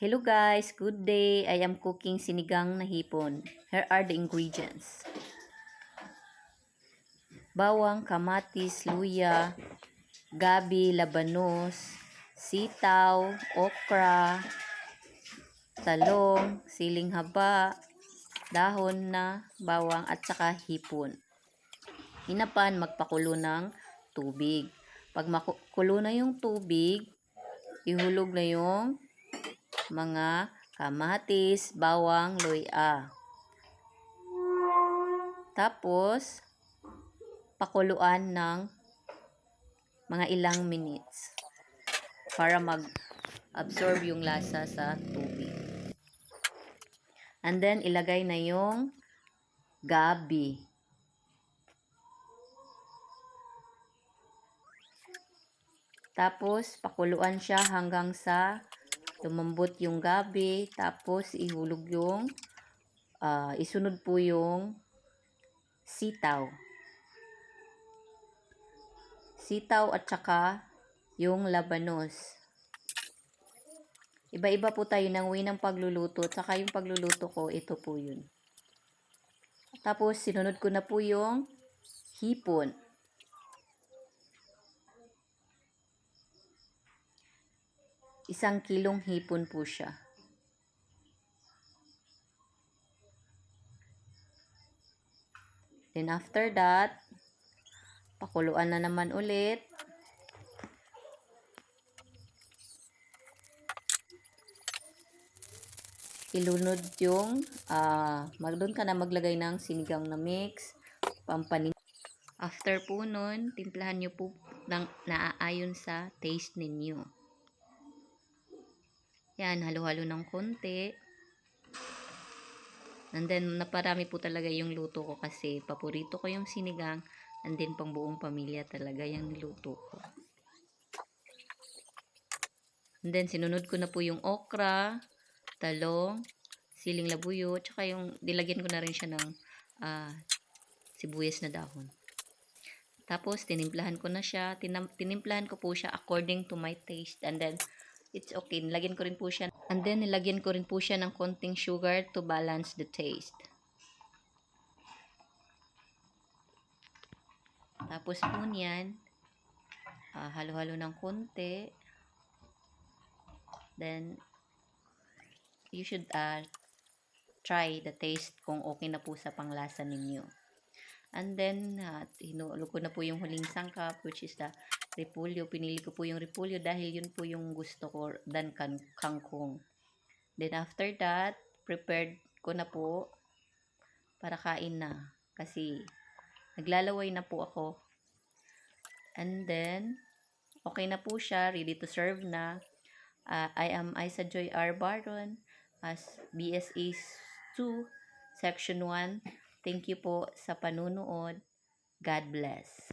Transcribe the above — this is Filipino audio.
Hello guys, good day. I am cooking sinigang na hipon. Here are the ingredients. Bawang, kamatis, luya, gabi, labanos, sitaw, okra, talong, siling haba, dahon na bawang at saka hipon. Hinapan, magpakulo ng tubig. Pag makulo na yung tubig, ihulog na yung mga kamatis, bawang, luya. Tapos, pakuluan ng mga ilang minutes para mag-absorb yung lasa sa tubig. And then, ilagay na yung gabi. Tapos, pakuluan siya hanggang sa lumambot yung gabi. Tapos, ihulog yung, isunod po yung sitaw. Sitaw at saka yung labanos. Iba-iba po tayo ng way ng pagluluto. At saka yung pagluluto ko, ito po yun. Tapos, sinunod ko na po yung hipon. Isang kilong hipon po siya. Then after that, pakuluan na naman ulit. Ilunod yung, doon ka na maglagay ng sinigang na mix, pampanin. After po nun, timplahan nyo po ng naaayon sa taste ninyo. Yan, halo-halo ng konti. And then, naparami po talaga yung luto ko kasi paborito ko yung sinigang. And then, pang buong pamilya talaga yung niluto ko. And then, sinunod ko na po yung okra, talong, siling labuyo, tsaka yung, dilagyan ko na rin siya ng sibuyas na dahon. Tapos, tinimplahan ko na siya. Tinimplahan ko po siya according to my taste. And then, it's okay. Nilagyan ko rin po siya. And then, nilagyan ko rin po siya ng konting sugar to balance the taste. Tapos po niyan, halo-halo ng konti. Then, you should try the taste kung okay na po sa panglasa ninyo. And then, hinulo ko na po yung huling sangkap, which is the repolyo. Pinili ko po yung repolyo dahil yun po yung gusto ko than kangkong. Then, after that, prepared ko na po para kain na. Kasi, naglalaway na po ako. And then, okay na po siya. Ready to serve na. I am Isa Joy R. Baron as BSA 2, Section 1. Thank you po sa panunood. God bless.